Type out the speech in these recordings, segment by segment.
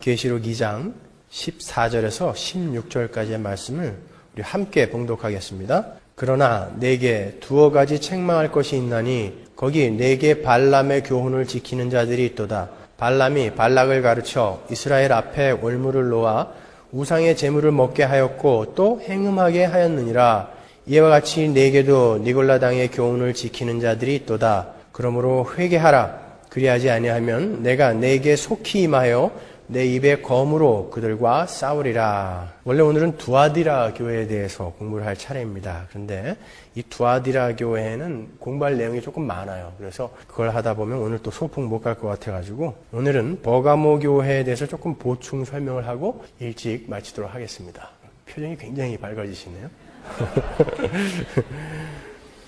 계시록 2장 14절에서 16절까지의 말씀을 우리 함께 봉독하겠습니다. 그러나 내게 두어 가지 책망할 것이 있나니 거기 내게 발람의 교훈을 지키는 자들이 있도다. 발람이 발락을 가르쳐 이스라엘 앞에 올무를 놓아 우상의 제물을 먹게 하였고 또 행음하게 하였느니라. 이와 같이 내게도 니골라당의 교훈을 지키는 자들이 있도다. 그러므로 회개하라. 그리하지 아니하면 내가 내게 속히 임하여 내 입의 검으로 그들과 싸우리라. 원래 오늘은 두아디라 교회에 대해서 공부를 할 차례입니다. 그런데 이 두아디라 교회에는 공부할 내용이 조금 많아요. 그래서 그걸 하다 보면 오늘 또 소풍 못 갈 것 같아가지고 오늘은 버가모 교회에 대해서 조금 보충 설명을 하고 일찍 마치도록 하겠습니다. 표정이 굉장히 밝아지시네요.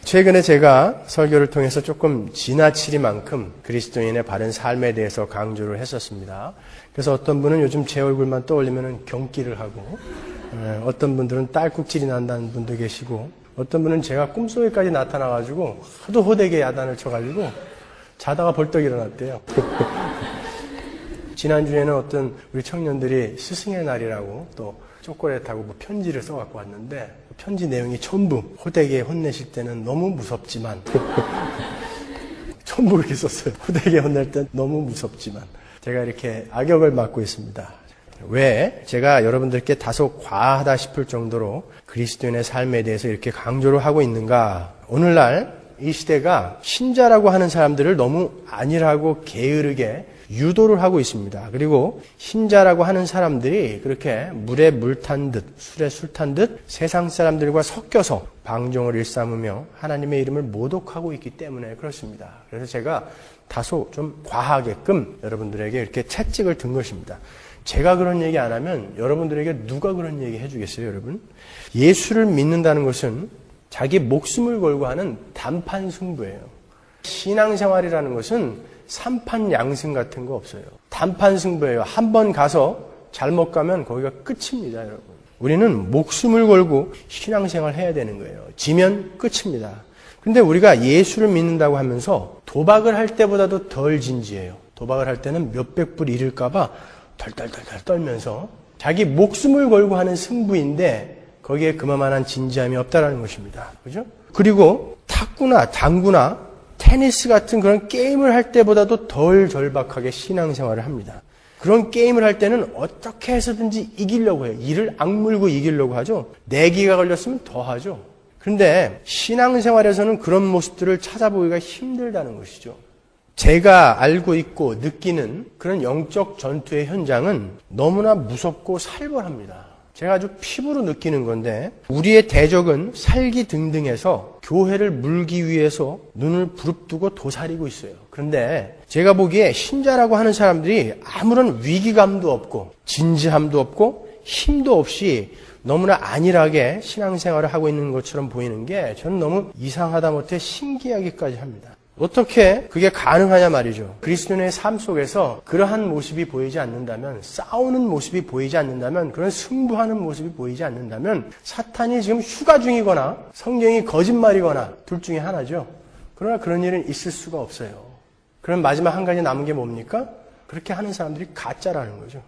최근에 제가 설교를 통해서 조금 지나치리만큼 그리스도인의 바른 삶에 대해서 강조를 했었습니다. 그래서 어떤 분은 요즘 제 얼굴만 떠올리면 경기를 하고, 어떤 분들은 딸꾹질이 난다는 분도 계시고, 어떤 분은 제가 꿈속에까지 나타나가지고 하도 호되게 야단을 쳐가지고 자다가 벌떡 일어났대요. 지난주에는 어떤 우리 청년들이 스승의 날이라고 또 초콜릿하고 뭐 편지를 써갖고 왔는데 편지 내용이 전부 호되게 혼내실 때는 너무 무섭지만 전부 그렇게 썼어요. 호되게 혼낼 땐 너무 무섭지만 제가 이렇게 악역을 맡고 있습니다. 왜 제가 여러분들께 다소 과하다 싶을 정도로 그리스도인의 삶에 대해서 이렇게 강조를 하고 있는가? 오늘날 이 시대가 신자라고 하는 사람들을 너무 안일하고 게으르게 유도를 하고 있습니다. 그리고 신자라고 하는 사람들이 그렇게 물에 물 탄 듯, 술에 술 탄 듯 세상 사람들과 섞여서 방종을 일삼으며 하나님의 이름을 모독하고 있기 때문에 그렇습니다. 그래서 제가 다소 좀 과하게끔 여러분들에게 이렇게 채찍을 든 것입니다. 제가 그런 얘기 안 하면 여러분들에게 누가 그런 얘기 해주겠어요, 여러분? 예수를 믿는다는 것은 자기 목숨을 걸고 하는 단판 승부예요. 신앙생활이라는 것은 삼판 양승 같은 거 없어요. 단판 승부예요. 한 번 가서 잘못 가면 거기가 끝입니다, 여러분. 우리는 목숨을 걸고 신앙생활 해야 되는 거예요. 지면 끝입니다. 근데 우리가 예수를 믿는다고 하면서 도박을 할 때보다도 덜 진지해요. 도박을 할 때는 몇백 불 잃을까봐 덜덜덜덜 떨면서 자기 목숨을 걸고 하는 승부인데 거기에 그만한 진지함이 없다라는 것입니다. 그죠? 그리고 탁구나 당구나 테니스 같은 그런 게임을 할 때보다도 덜 절박하게 신앙생활을 합니다. 그런 게임을 할 때는 어떻게 해서든지 이기려고 해요. 이를 악물고 이기려고 하죠. 내기가 걸렸으면 더 하죠. 그런데 신앙생활에서는 그런 모습들을 찾아보기가 힘들다는 것이죠. 제가 알고 있고 느끼는 그런 영적 전투의 현장은 너무나 무섭고 살벌합니다. 제가 아주 피부로 느끼는 건데 우리의 대적은 살기등등해서 교회를 물기 위해서 눈을 부릅뜨고 도사리고 있어요. 그런데 제가 보기에 신자라고 하는 사람들이 아무런 위기감도 없고 진지함도 없고 힘도 없이 너무나 안일하게 신앙생활을 하고 있는 것처럼 보이는 게 저는 너무 이상하다 못해 신기하기까지 합니다. 어떻게 그게 가능하냐 말이죠. 그리스도인의 삶 속에서 그러한 모습이 보이지 않는다면, 싸우는 모습이 보이지 않는다면, 그런 승부하는 모습이 보이지 않는다면 사탄이 지금 휴가 중이거나 성경이 거짓말이거나 둘 중에 하나죠. 그러나 그런 일은 있을 수가 없어요. 그럼 마지막 한 가지 남은 게 뭡니까? 그렇게 하는 사람들이 가짜라는 거죠.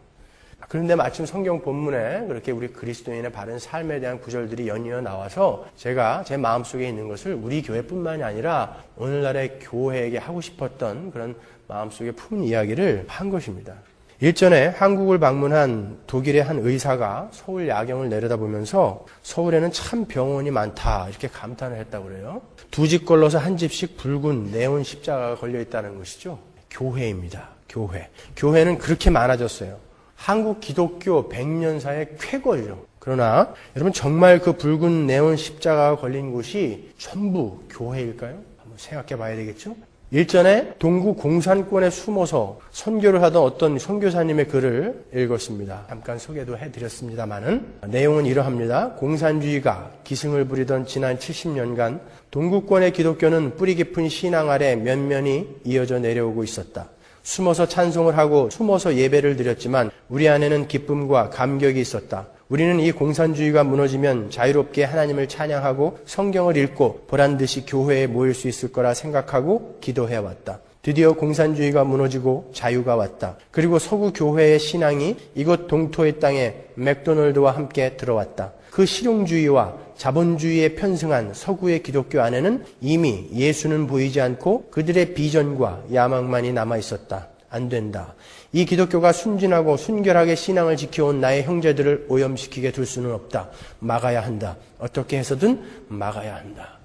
그런데 마침 성경 본문에 그렇게 우리 그리스도인의 바른 삶에 대한 구절들이 연이어 나와서 제가 제 마음속에 있는 것을 우리 교회뿐만이 아니라 오늘날의 교회에게 하고 싶었던 그런 마음속에 품은 이야기를 한 것입니다. 일전에 한국을 방문한 독일의 한 의사가 서울 야경을 내려다보면서 서울에는 참 병원이 많다 이렇게 감탄을 했다고 그래요. 두 집 걸러서 한 집씩 붉은 네온 십자가가 걸려 있다는 것이죠. 교회입니다. 교회. 교회는 그렇게 많아졌어요. 한국 기독교 100년사의 쾌거죠. 그러나 여러분 정말 그 붉은 네온 십자가가 걸린 곳이 전부 교회일까요? 한번 생각해 봐야 되겠죠? 일전에 동구 공산권에 숨어서 선교를 하던 어떤 선교사님의 글을 읽었습니다. 잠깐 소개도 해드렸습니다마는 내용은 이러합니다. 공산주의가 기승을 부리던 지난 70년간 동구권의 기독교는 뿌리 깊은 신앙 아래 면면이 이어져 내려오고 있었다. 숨어서 찬송을 하고 숨어서 예배를 드렸지만 우리 안에는 기쁨과 감격이 있었다. 우리는 이 공산주의가 무너지면 자유롭게 하나님을 찬양하고 성경을 읽고 보란듯이 교회에 모일 수 있을 거라 생각하고 기도해왔다. 드디어 공산주의가 무너지고 자유가 왔다. 그리고 서구 교회의 신앙이 이곳 동토의 땅에 맥도널드와 함께 들어왔다. 그 실용주의와 자본주의에 편승한 서구의 기독교 안에는 이미 예수는 보이지 않고 그들의 비전과 야망만이 남아 있었다. 안 된다. 이 기독교가 순진하고 순결하게 신앙을 지켜온 나의 형제들을 오염시키게 둘 수는 없다. 막아야 한다. 어떻게 해서든 막아야 한다.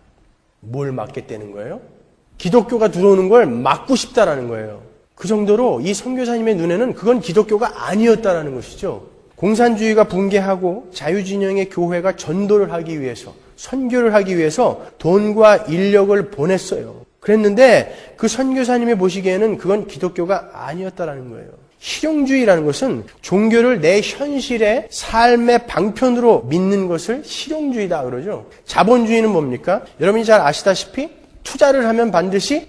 뭘 막겠다는 거예요? 기독교가 들어오는 걸 막고 싶다라는 거예요. 그 정도로 이 선교사님의 눈에는 그건 기독교가 아니었다라는 것이죠. 공산주의가 붕괴하고 자유진영의 교회가 전도를 하기 위해서, 선교를 하기 위해서 돈과 인력을 보냈어요. 그랬는데 그 선교사님이 보시기에는 그건 기독교가 아니었다라는 거예요. 실용주의라는 것은 종교를 내 현실의 삶의 방편으로 믿는 것을 실용주의다 그러죠. 자본주의는 뭡니까? 여러분이 잘 아시다시피 투자를 하면 반드시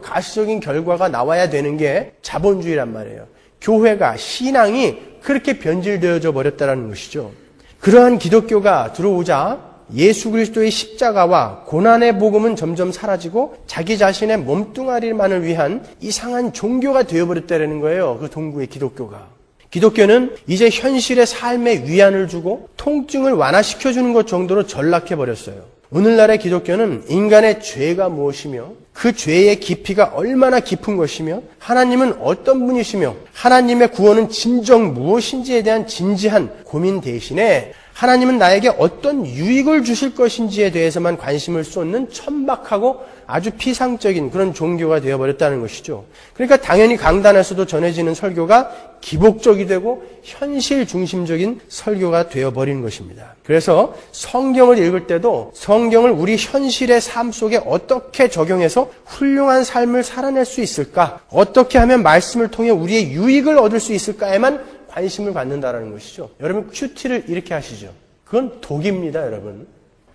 가시적인 결과가 나와야 되는 게 자본주의란 말이에요. 교회가, 신앙이 그렇게 변질되어져 버렸다는 것이죠. 그러한 기독교가 들어오자 예수 그리스도의 십자가와 고난의 복음은 점점 사라지고 자기 자신의 몸뚱아리만을 위한 이상한 종교가 되어버렸다는 거예요. 그 동구의 기독교가. 기독교는 이제 현실의 삶에 위안을 주고 통증을 완화시켜주는 것 정도로 전락해버렸어요. 오늘날의 기독교는 인간의 죄가 무엇이며 그 죄의 깊이가 얼마나 깊은 것이며 하나님은 어떤 분이시며 하나님의 구원은 진정 무엇인지에 대한 진지한 고민 대신에 하나님은 나에게 어떤 유익을 주실 것인지에 대해서만 관심을 쏟는 천박하고 아주 피상적인 그런 종교가 되어버렸다는 것이죠. 그러니까 당연히 강단에서도 전해지는 설교가 기복적이 되고 현실 중심적인 설교가 되어버리는 것입니다. 그래서 성경을 읽을 때도 성경을 우리 현실의 삶 속에 어떻게 적용해서 훌륭한 삶을 살아낼 수 있을까? 어떻게 하면 말씀을 통해 우리의 유익을 얻을 수 있을까에만 관심을 갖는다는 것이죠. 여러분 큐티를 이렇게 하시죠. 그건 독입니다, 여러분.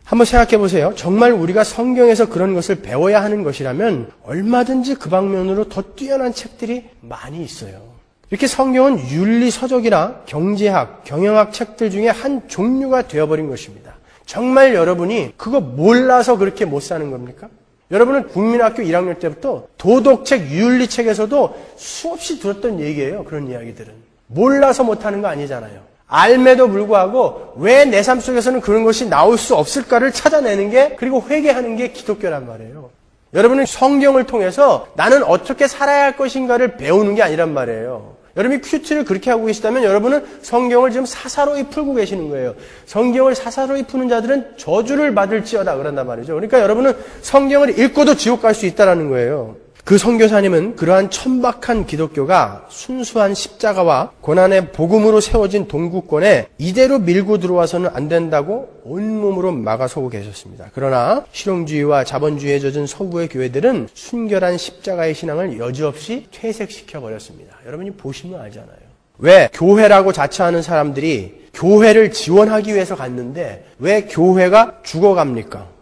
한번 생각해 보세요. 정말 우리가 성경에서 그런 것을 배워야 하는 것이라면 얼마든지 그 방면으로 더 뛰어난 책들이 많이 있어요. 이렇게 성경은 윤리 서적이나 경제학, 경영학 책들 중에 한 종류가 되어버린 것입니다. 정말 여러분이 그거 몰라서 그렇게 못 사는 겁니까? 여러분은 국민학교 1학년 때부터 도덕책, 윤리책에서도 수없이 들었던 얘기예요. 그런 이야기들은. 몰라서 못하는 거 아니잖아요. 알매도 불구하고 왜 내 삶 속에서는 그런 것이 나올 수 없을까를 찾아내는 게 그리고 회개하는 게 기독교란 말이에요. 여러분은 성경을 통해서 나는 어떻게 살아야 할 것인가를 배우는 게 아니란 말이에요. 여러분이 큐티를 그렇게 하고 계시다면 여러분은 성경을 지금 사사로이 풀고 계시는 거예요. 성경을 사사로이 푸는 자들은 저주를 받을지어다 그런단 말이죠. 그러니까 여러분은 성경을 읽고도 지옥 갈 수 있다는 거예요. 그 선교사님은 그러한 천박한 기독교가 순수한 십자가와 고난의 복음으로 세워진 동구권에 이대로 밀고 들어와서는 안 된다고 온몸으로 막아서고 계셨습니다. 그러나 실용주의와 자본주의에 젖은 서구의 교회들은 순결한 십자가의 신앙을 여지없이 퇴색시켜버렸습니다. 여러분이 보시면 알잖아요. 왜 교회라고 자처하는 사람들이 교회를 지원하기 위해서 갔는데 왜 교회가 죽어갑니까?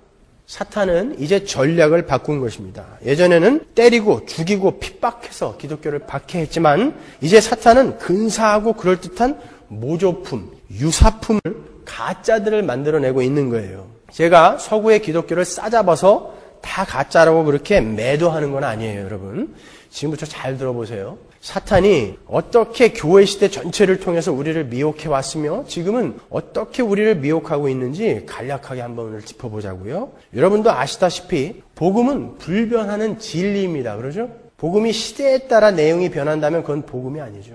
사탄은 이제 전략을 바꾼 것입니다. 예전에는 때리고 죽이고 핍박해서 기독교를 박해했지만 이제 사탄은 근사하고 그럴듯한 모조품, 유사품을 가짜들을 만들어내고 있는 거예요. 제가 서구의 기독교를 싸잡아서 다 가짜라고 그렇게 매도하는 건 아니에요, 여러분. 지금부터 잘 들어보세요. 사탄이 어떻게 교회 시대 전체를 통해서 우리를 미혹해 왔으며 지금은 어떻게 우리를 미혹하고 있는지 간략하게 한번 오늘 짚어보자고요. 여러분도 아시다시피 복음은 불변하는 진리입니다. 그러죠? 복음이 시대에 따라 내용이 변한다면 그건 복음이 아니죠.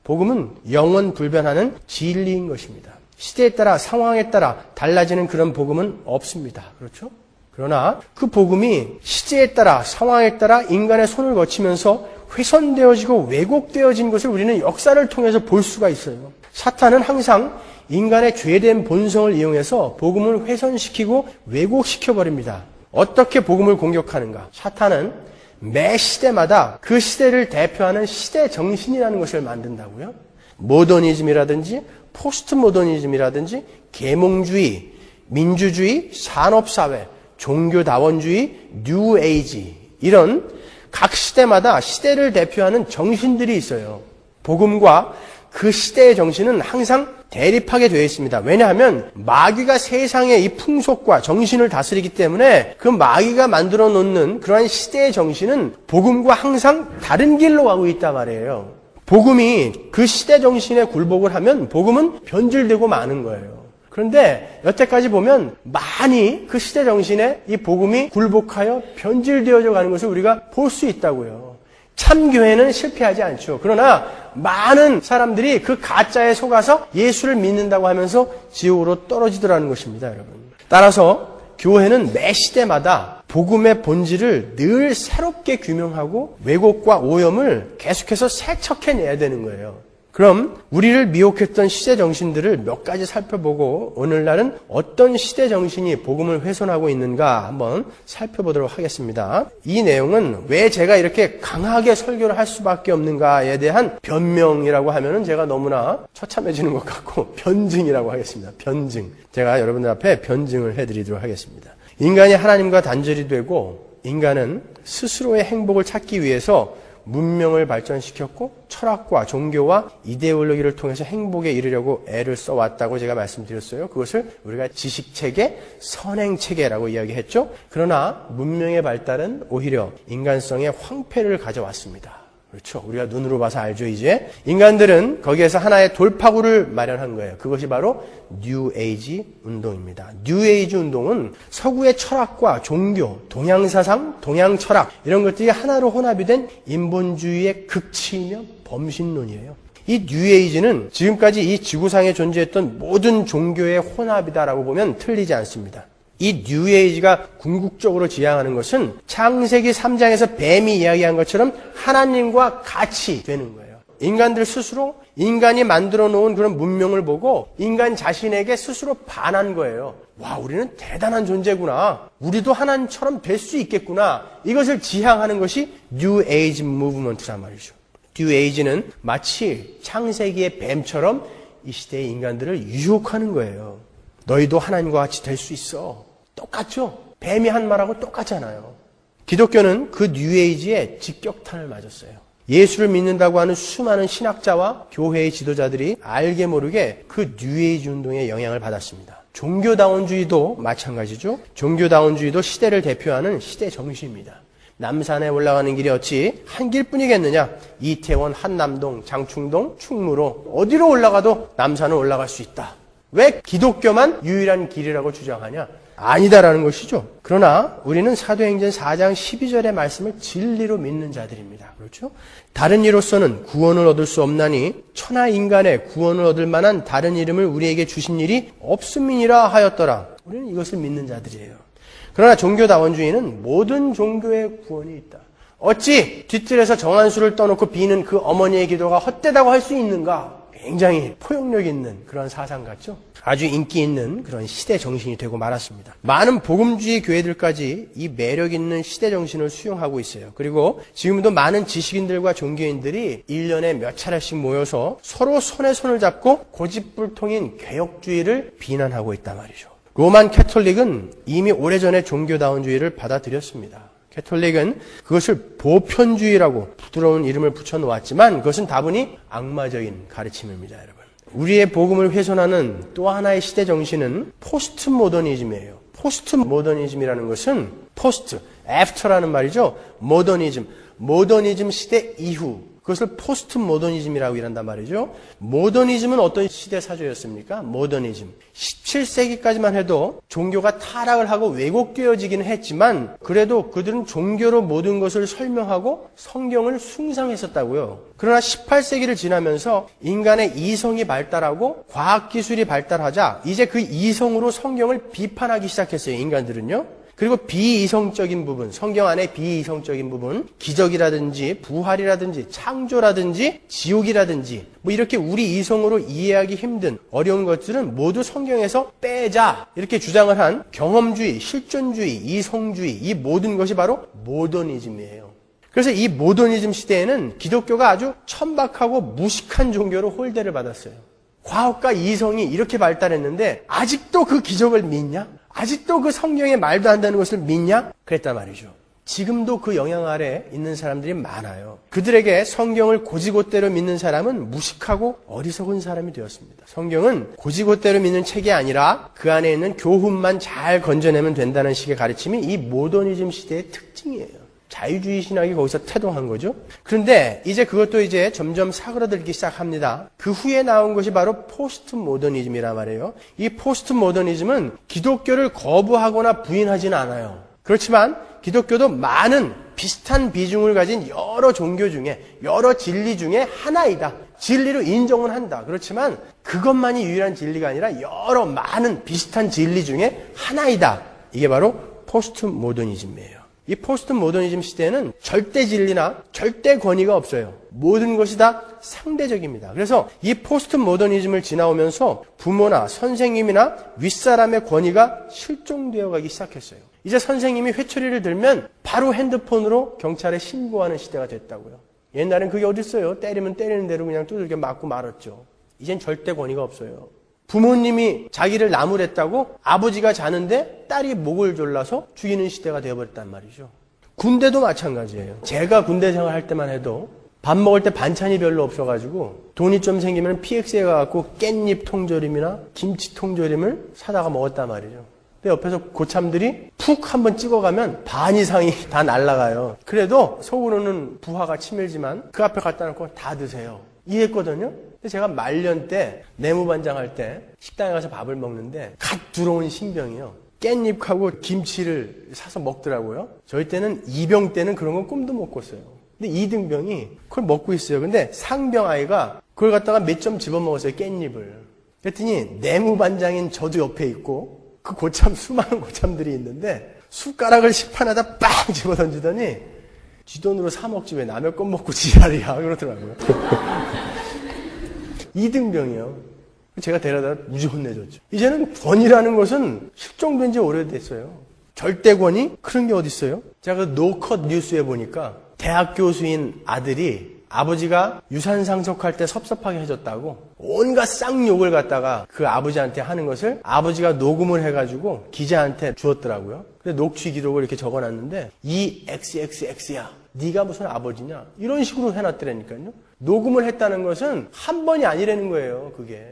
복음은 영원 불변하는 진리인 것입니다. 시대에 따라 상황에 따라 달라지는 그런 복음은 없습니다. 그렇죠? 그러나 그 복음이 시대에 따라 상황에 따라 인간의 손을 거치면서 훼손되어지고 왜곡되어진 것을 우리는 역사를 통해서 볼 수가 있어요. 사탄은 항상 인간의 죄된 본성을 이용해서 복음을 훼손시키고 왜곡시켜버립니다. 어떻게 복음을 공격하는가? 사탄은 매 시대마다 그 시대를 대표하는 시대 정신이라는 것을 만든다고요. 모더니즘이라든지 포스트 모더니즘이라든지 계몽주의, 민주주의, 산업사회, 종교다원주의, 뉴에이지 이런 각 시대마다 시대를 대표하는 정신들이 있어요. 복음과 그 시대의 정신은 항상 대립하게 되어 있습니다. 왜냐하면 마귀가 세상의 이 풍속과 정신을 다스리기 때문에 그 마귀가 만들어 놓는 그러한 시대의 정신은 복음과 항상 다른 길로 가고 있단 말이에요. 복음이 그 시대 정신에 굴복을 하면 복음은 변질되고 마는 거예요. 그런데 여태까지 보면 많이 그 시대 정신에 이 복음이 굴복하여 변질되어져 가는 것을 우리가 볼 수 있다고요. 참교회는 실패하지 않죠. 그러나 많은 사람들이 그 가짜에 속아서 예수를 믿는다고 하면서 지옥으로 떨어지더라는 것입니다, 여러분. 따라서 교회는 매 시대마다 복음의 본질을 늘 새롭게 규명하고 왜곡과 오염을 계속해서 세척해내야 되는 거예요. 그럼 우리를 미혹했던 시대 정신들을 몇 가지 살펴보고 오늘날은 어떤 시대 정신이 복음을 훼손하고 있는가 한번 살펴보도록 하겠습니다. 이 내용은 왜 제가 이렇게 강하게 설교를 할 수밖에 없는가에 대한 변명이라고 하면은 제가 너무나 처참해지는 것 같고 변증이라고 하겠습니다. 변증. 제가 여러분들 앞에 변증을 해드리도록 하겠습니다. 인간이 하나님과 단절이 되고 인간은 스스로의 행복을 찾기 위해서 문명을 발전시켰고 철학과 종교와 이데올로기를 통해서 행복에 이르려고 애를 써왔다고 제가 말씀드렸어요. 그것을 우리가 지식체계, 선행체계라고 이야기했죠. 그러나 문명의 발달은 오히려 인간성의 황폐를 가져왔습니다. 그렇죠. 우리가 눈으로 봐서 알죠, 이제. 인간들은 거기에서 하나의 돌파구를 마련한 거예요. 그것이 바로 뉴 에이지 운동입니다. 뉴 에이지 운동은 서구의 철학과 종교, 동양사상, 동양철학 이런 것들이 하나로 혼합이 된 인본주의의 극치이며 범신론이에요. 이 뉴 에이지는 지금까지 이 지구상에 존재했던 모든 종교의 혼합이다라고 보면 틀리지 않습니다. 이 뉴 에이지가 궁극적으로 지향하는 것은 창세기 3장에서 뱀이 이야기한 것처럼 하나님과 같이 되는 거예요. 인간들 스스로 인간이 만들어 놓은 그런 문명을 보고 인간 자신에게 스스로 반한 거예요. 와, 우리는 대단한 존재구나. 우리도 하나님처럼 될 수 있겠구나. 이것을 지향하는 것이 뉴 에이지 무브먼트란 말이죠. 뉴 에이지는 마치 창세기의 뱀처럼 이 시대의 인간들을 유혹하는 거예요. 너희도 하나님과 같이 될 수 있어. 똑같죠? 뱀이 한 말하고 똑같잖아요. 기독교는 그 뉴에이지에 직격탄을 맞았어요. 예수를 믿는다고 하는 수많은 신학자와 교회의 지도자들이 알게 모르게 그 뉴에이지 운동의 영향을 받았습니다. 종교다원주의도 마찬가지죠. 종교다원주의도 시대를 대표하는 시대 정신입니다. 남산에 올라가는 길이 어찌 한 길뿐이겠느냐. 이태원, 한남동, 장충동, 충무로 어디로 올라가도 남산은 올라갈 수 있다. 왜 기독교만 유일한 길이라고 주장하냐? 아니다라는 것이죠. 그러나 우리는 사도행전 4장 12절의 말씀을 진리로 믿는 자들입니다. 그렇죠? 다른 이로서는 구원을 얻을 수 없나니 천하 인간의 구원을 얻을 만한 다른 이름을 우리에게 주신 일이 없음이니라 하였더라. 우리는 이것을 믿는 자들이에요. 그러나 종교다원주의는 모든 종교의 구원이 있다. 어찌 뒤뜰에서 정한수를 떠놓고 비는 그 어머니의 기도가 헛되다고 할 수 있는가? 굉장히 포용력 있는 그런 사상 같죠? 아주 인기 있는 그런 시대 정신이 되고 말았습니다. 많은 복음주의 교회들까지 이 매력 있는 시대 정신을 수용하고 있어요. 그리고 지금도 많은 지식인들과 종교인들이 1년에 몇 차례씩 모여서 서로 손에 손을 잡고 고집불통인 개혁주의를 비난하고 있단 말이죠. 로만 캐톨릭은 이미 오래전에 종교다원주의를 받아들였습니다. 캐톨릭은 그것을 보편주의라고 부드러운 이름을 붙여놓았지만 그것은 다분히 악마적인 가르침입니다, 여러분. 우리의 복음을 훼손하는 또 하나의 시대 정신은 포스트 모더니즘이에요. 포스트 모더니즘이라는 것은 포스트, 애프터라는 말이죠. 모더니즘 시대 이후. 그것을 포스트 모더니즘이라고 이란단 말이죠. 모더니즘은 어떤 시대 사조였습니까? 모더니즘. 17세기까지만 해도 종교가 타락을 하고 왜곡되어지기는 했지만 그래도 그들은 종교로 모든 것을 설명하고 성경을 숭상했었다고요. 그러나 18세기를 지나면서 인간의 이성이 발달하고 과학기술이 발달하자 이제 그 이성으로 성경을 비판하기 시작했어요. 인간들은요. 그리고 비이성적인 부분, 성경 안에 비이성적인 부분, 기적이라든지 부활이라든지 창조라든지 지옥이라든지 뭐 이렇게 우리 이성으로 이해하기 힘든 어려운 것들은 모두 성경에서 빼자 이렇게 주장을 한 경험주의, 실존주의, 이성주의 이 모든 것이 바로 모더니즘이에요. 그래서 이 모더니즘 시대에는 기독교가 아주 천박하고 무식한 종교로 홀대를 받았어요. 과학과 이성이 이렇게 발달했는데 아직도 그 기적을 믿냐? 아직도 그 성경에 말도 안 되는 것을 믿냐? 그랬단 말이죠. 지금도 그 영향 아래 있는 사람들이 많아요. 그들에게 성경을 고지곳대로 믿는 사람은 무식하고 어리석은 사람이 되었습니다. 성경은 고지곳대로 믿는 책이 아니라 그 안에 있는 교훈만 잘 건져내면 된다는 식의 가르침이 이 모더니즘 시대의 특징이에요. 자유주의 신학이 거기서 태동한 거죠. 그런데 이제 그것도 이제 점점 사그라들기 시작합니다. 그 후에 나온 것이 바로 포스트 모더니즘이란 말이에요. 이 포스트 모더니즘은 기독교를 거부하거나 부인하지는 않아요. 그렇지만 기독교도 많은 비슷한 비중을 가진 여러 종교 중에, 여러 진리 중에 하나이다. 진리로 인정은 한다. 그렇지만 그것만이 유일한 진리가 아니라 여러 많은 비슷한 진리 중에 하나이다. 이게 바로 포스트 모더니즘이에요. 이 포스트 모더니즘 시대에는 절대 진리나 절대 권위가 없어요. 모든 것이 다 상대적입니다. 그래서 이 포스트 모더니즘을 지나오면서 부모나 선생님이나 윗사람의 권위가 실종되어 가기 시작했어요. 이제 선생님이 회초리를 들면 바로 핸드폰으로 경찰에 신고하는 시대가 됐다고요. 옛날엔 그게 어딨어요. 때리면 때리는 대로 그냥 두들겨 맞고 말았죠. 이젠 절대 권위가 없어요. 부모님이 자기를 나무랬다고 아버지가 자는데 딸이 목을 졸라서 죽이는 시대가 되어버렸단 말이죠. 군대도 마찬가지예요. 제가 군대 생활할 때만 해도 밥 먹을 때 반찬이 별로 없어가지고 돈이 좀 생기면 PX에 가갖고 깻잎 통조림이나 김치 통조림을 사다가 먹었단 말이죠. 근데 옆에서 고참들이 푹 한번 찍어가면 반 이상이 다 날아가요. 그래도 속으로는 부하가 치밀지만 그 앞에 갖다 놓고 다 드세요. 이랬거든요. 제가 말년 때 내무반장 할 때 식당에 가서 밥을 먹는데 갓 들어온 신병이요. 깻잎하고 김치를 사서 먹더라고요. 저희 때는 이병 때는 그런 건 꿈도 못 꿨어요. 근데 이등병이 그걸 먹고 있어요. 근데 상병 아이가 그걸 갖다가 몇 점 집어먹었어요. 깻잎을. 그랬더니 내무반장인 저도 옆에 있고 그 고참 수많은 고참들이 있는데 숟가락을 식판에다 빵 집어던지더니 지 돈으로 사 먹지 왜 남의 것 먹고 지랄이야 그러더라고요. 이등병이요. 제가 데려다 무지 혼내줬죠. 이제는 권위라는 것은 실종된 지 오래됐어요. 절대 권위? 그런 게 어딨어요? 제가 그 노컷 뉴스에 보니까 대학 교수인 아들이 아버지가 유산 상속할 때 섭섭하게 해줬다고 온갖 쌍욕을 갖다가 그 아버지한테 하는 것을 아버지가 녹음을 해가지고 기자한테 주었더라고요. 근데 녹취 기록을 이렇게 적어놨는데 이 XXX야. 네가 무슨 아버지냐? 이런 식으로 해놨더라니까요. 녹음을 했다는 것은 한 번이 아니라는 거예요. 그게.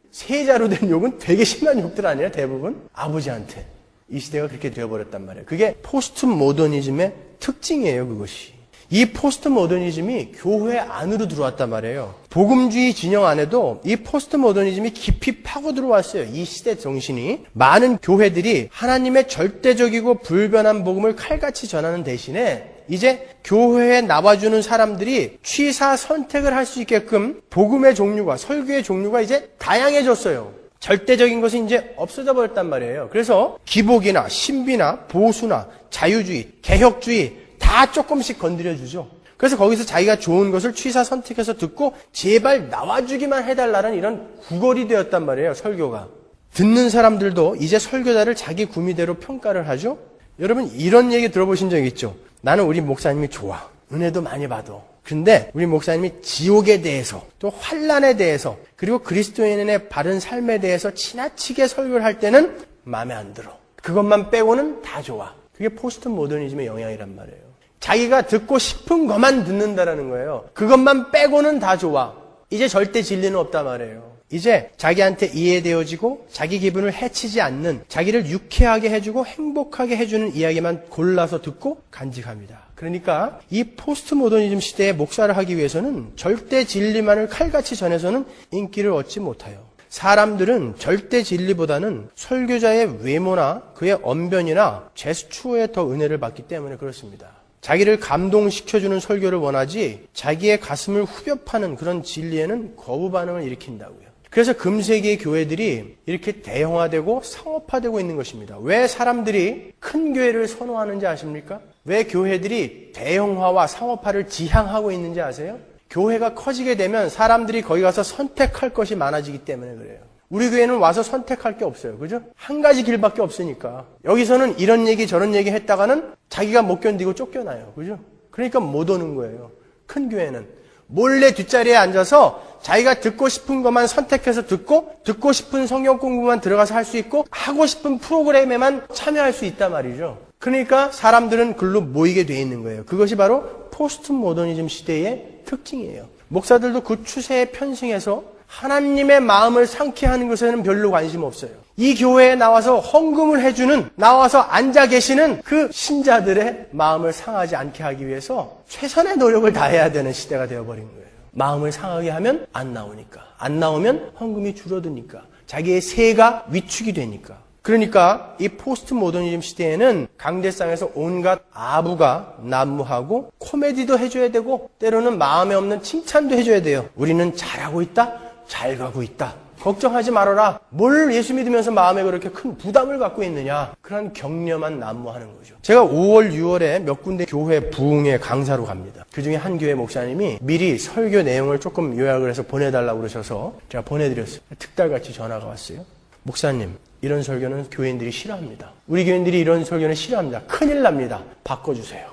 세자로 된 욕은 되게 심한 욕들 아니에요? 대부분? 아버지한테. 이 시대가 그렇게 되어버렸단 말이에요. 그게 포스트 모더니즘의 특징이에요. 그것이. 이 포스트 모더니즘이 교회 안으로 들어왔단 말이에요. 복음주의 진영 안에도 이 포스트 모더니즘이 깊이 파고 들어왔어요. 이 시대 정신이. 많은 교회들이 하나님의 절대적이고 불변한 복음을 칼같이 전하는 대신에 이제 교회에 나와주는 사람들이 취사 선택을 할 수 있게끔 복음의 종류가, 설교의 종류가 이제 다양해졌어요. 절대적인 것이 이제 없어져 버렸단 말이에요. 그래서 기복이나 신비나 보수나 자유주의, 개혁주의 다 조금씩 건드려주죠. 그래서 거기서 자기가 좋은 것을 취사 선택해서 듣고 제발 나와주기만 해달라는 이런 구걸이 되었단 말이에요. 설교가. 듣는 사람들도 이제 설교자를 자기 구미대로 평가를 하죠. 여러분 이런 얘기 들어보신 적 있죠? 나는 우리 목사님이 좋아. 은혜도 많이 받아. 근데 우리 목사님이 지옥에 대해서 또 환난에 대해서 그리고 그리스도인의 바른 삶에 대해서 지나치게 설교를 할 때는 마음에 안 들어. 그것만 빼고는 다 좋아. 그게 포스트 모더니즘의 영향이란 말이에요. 자기가 듣고 싶은 것만 듣는다라는 거예요. 그것만 빼고는 다 좋아. 이제 절대 진리는 없단 말이에요. 이제 자기한테 이해되어지고 자기 기분을 해치지 않는, 자기를 유쾌하게 해주고 행복하게 해주는 이야기만 골라서 듣고 간직합니다. 그러니까 이 포스트 모더니즘 시대에 목사를 하기 위해서는 절대 진리만을 칼같이 전해서는 인기를 얻지 못해요. 사람들은 절대 진리보다는 설교자의 외모나 그의 언변이나 제스처에 더 은혜를 받기 때문에 그렇습니다. 자기를 감동시켜주는 설교를 원하지 자기의 가슴을 후벼 파는 그런 진리에는 거부 반응을 일으킨다고요. 그래서 금세기의 교회들이 이렇게 대형화되고 상업화되고 있는 것입니다. 왜 사람들이 큰 교회를 선호하는지 아십니까? 왜 교회들이 대형화와 상업화를 지향하고 있는지 아세요? 교회가 커지게 되면 사람들이 거기 가서 선택할 것이 많아지기 때문에 그래요. 우리 교회는 와서 선택할 게 없어요. 그죠? 한 가지 길밖에 없으니까. 여기서는 이런 얘기 저런 얘기 했다가는 자기가 못 견디고 쫓겨나요. 그죠? 그러니까 못 오는 거예요. 큰 교회는. 몰래 뒷자리에 앉아서 자기가 듣고 싶은 것만 선택해서 듣고 싶은 성경 공부만 들어가서 할 수 있고 하고 싶은 프로그램에만 참여할 수 있단 말이죠. 그러니까 사람들은 글로 모이게 돼 있는 거예요. 그것이 바로 포스트 모더니즘 시대의 특징이에요. 목사들도 그 추세에 편승해서 하나님의 마음을 상쾌하는 것에는 별로 관심 없어요. 이 교회에 나와서 헌금을 해주는, 나와서 앉아 계시는 그 신자들의 마음을 상하지 않게 하기 위해서 최선의 노력을 다해야 되는 시대가 되어버린 거예요. 마음을 상하게 하면 안 나오니까. 안 나오면 헌금이 줄어드니까. 자기의 세가 위축이 되니까. 그러니까 이 포스트 모더니즘 시대에는 강대상에서 온갖 아부가 난무하고 코미디도 해줘야 되고 때로는 마음에 없는 칭찬도 해줘야 돼요. 우리는 잘하고 있다? 잘 가고 있다. 걱정하지 말아라. 뭘 예수 믿으면서 마음에 그렇게 큰 부담을 갖고 있느냐. 그런 격려만 난무하는 거죠. 제가 5월, 6월에 몇 군데 교회 부흥회 강사로 갑니다. 그중에 한 교회 목사님이 미리 설교 내용을 조금 요약을 해서 보내달라고 그러셔서 제가 보내드렸어요. 특달같이 전화가 왔어요. 목사님, 이런 설교는 교인들이 싫어합니다. 우리 교인들이 이런 설교는 싫어합니다. 큰일 납니다. 바꿔주세요.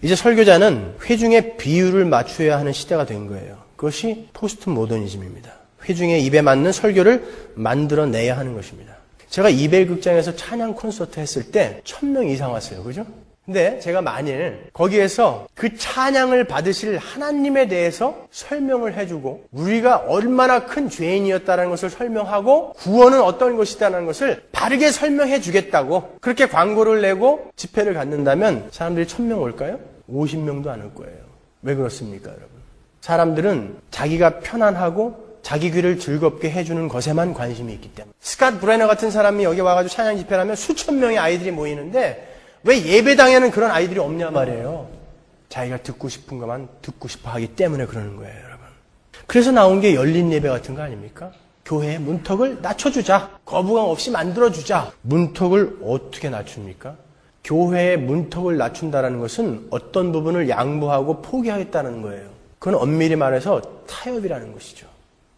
이제 설교자는 회중의 비율을 맞춰야 하는 시대가 된 거예요. 그것이 포스트 모더니즘입니다. 회중의 입에 맞는 설교를 만들어내야 하는 것입니다. 제가 이벨 극장에서 찬양 콘서트 했을 때 1000명 이상 왔어요. 그죠? 근데 제가 만일 거기에서 그 찬양을 받으실 하나님에 대해서 설명을 해주고 우리가 얼마나 큰 죄인이었다는 것을 설명하고 구원은 어떤 것이다라는 것을 바르게 설명해 주겠다고 그렇게 광고를 내고 집회를 갖는다면 사람들이 1000명 올까요? 50명도 안 올 거예요. 왜 그렇습니까, 여러분? 사람들은 자기가 편안하고 자기 귀를 즐겁게 해주는 것에만 관심이 있기 때문에. 스캇 브레너 같은 사람이 여기 와가지고 찬양 집회를 하면 수천 명의 아이들이 모이는데 왜 예배당에는 그런 아이들이 없냐 말이에요. 자기가 듣고 싶은 것만 듣고 싶어 하기 때문에 그러는 거예요, 여러분. 그래서 나온 게 열린 예배 같은 거 아닙니까? 교회의 문턱을 낮춰주자. 거부감 없이 만들어주자. 문턱을 어떻게 낮춥니까? 교회의 문턱을 낮춘다는 것은 어떤 부분을 양보하고 포기하겠다는 거예요. 그건 엄밀히 말해서 타협이라는 것이죠.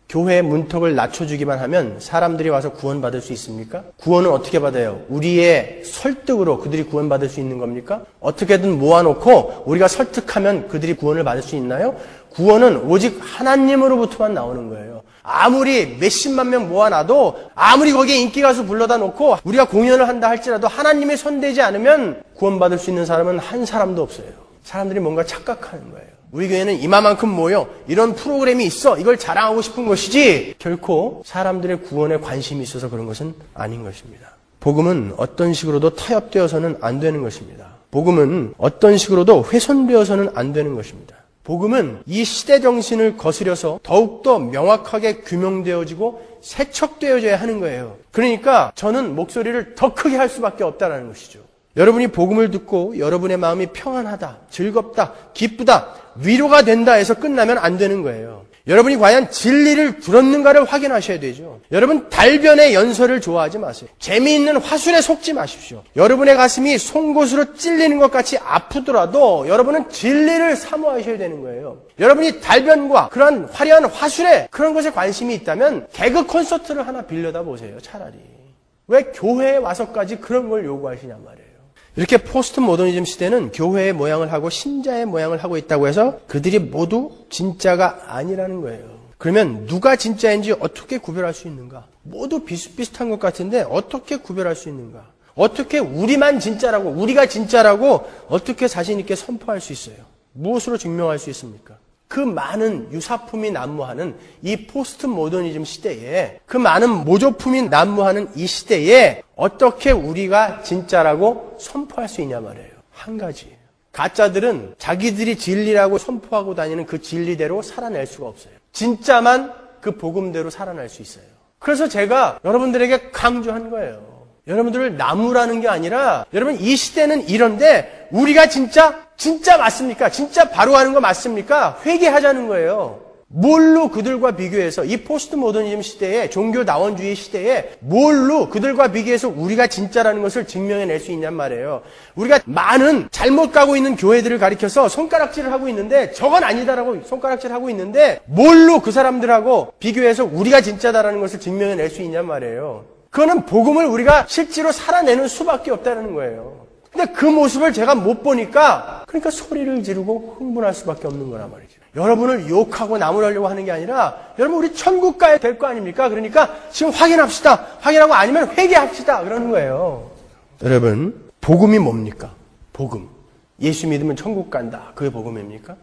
교회의 문턱을 낮춰주기만 하면 사람들이 와서 구원받을 수 있습니까? 구원은 어떻게 받아요? 우리의 설득으로 그들이 구원받을 수 있는 겁니까? 어떻게든 모아놓고 우리가 설득하면 그들이 구원을 받을 수 있나요? 구원은 오직 하나님으로부터만 나오는 거예요. 아무리 몇십만 명 모아놔도 아무리 거기에 인기가수 불러다 놓고 우리가 공연을 한다 할지라도 하나님의 손대지 않으면 구원받을 수 있는 사람은 한 사람도 없어요. 사람들이 뭔가 착각하는 거예요. 우리 교회는 이만큼 모여 이런 프로그램이 있어 이걸 자랑하고 싶은 것이지 결코 사람들의 구원에 관심이 있어서 그런 것은 아닌 것입니다. 복음은 어떤 식으로도 타협되어서는 안 되는 것입니다. 복음은 어떤 식으로도 훼손되어서는 안 되는 것입니다. 복음은 이 시대 정신을 거스려서 더욱더 명확하게 규명되어지고 세척되어져야 하는 거예요. 그러니까 저는 목소리를 더 크게 할 수밖에 없다는 것이죠. 여러분이 복음을 듣고 여러분의 마음이 평안하다, 즐겁다, 기쁘다, 위로가 된다 해서 끝나면 안 되는 거예요. 여러분이 과연 진리를 들었는가를 확인하셔야 되죠. 여러분 달변의 연설을 좋아하지 마세요. 재미있는 화술에 속지 마십시오. 여러분의 가슴이 송곳으로 찔리는 것 같이 아프더라도 여러분은 진리를 사모하셔야 되는 거예요. 여러분이 달변과 그런 화려한 화술에 그런 것에 관심이 있다면 개그 콘서트를 하나 빌려다 보세요. 차라리. 왜 교회에 와서까지 그런 걸 요구하시냐 말이에요. 이렇게 포스트 모더니즘 시대는 교회의 모양을 하고 신자의 모양을 하고 있다고 해서 그들이 모두 진짜가 아니라는 거예요. 그러면 누가 진짜인지 어떻게 구별할 수 있는가? 모두 비슷비슷한 것 같은데 어떻게 구별할 수 있는가? 어떻게 우리만 진짜라고, 우리가 진짜라고 어떻게 자신 있게 선포할 수 있어요? 무엇으로 증명할 수 있습니까? 그 많은 유사품이 난무하는 이 포스트 모더니즘 시대에 그 많은 모조품이 난무하는 이 시대에 어떻게 우리가 진짜라고 선포할 수 있냐 말이에요. 한 가지. 가짜들은 자기들이 진리라고 선포하고 다니는 그 진리대로 살아낼 수가 없어요. 진짜만 그 복음대로 살아날 수 있어요. 그래서 제가 여러분들에게 강조한 거예요. 여러분들을 나무라는 게 아니라 여러분 이 시대는 이런데 우리가 진짜 맞습니까? 진짜 바로 하는 거 맞습니까? 회개하자는 거예요. 뭘로 그들과 비교해서 이 포스트 모더니즘 시대에 종교 다원주의 시대에 뭘로 그들과 비교해서 우리가 진짜라는 것을 증명해낼 수 있냔 말이에요. 우리가 많은 잘못 가고 있는 교회들을 가리켜서 손가락질을 하고 있는데 저건 아니다라고 손가락질을 하고 있는데 뭘로 그 사람들하고 비교해서 우리가 진짜다라는 것을 증명해낼 수 있냔 말이에요. 그거는 복음을 우리가 실제로 살아내는 수밖에 없다는 거예요. 근데 그 모습을 제가 못 보니까 그러니까 소리를 지르고 흥분할 수밖에 없는 거란 말이죠. 여러분을 욕하고 나무라려고 하는 게 아니라 여러분 우리 천국 가야 될 거 아닙니까? 그러니까 지금 확인합시다. 확인하고 아니면 회개합시다. 그러는 거예요. 여러분 복음이 뭡니까? 복음. 예수 믿으면 천국 간다. 그게 복음입니까?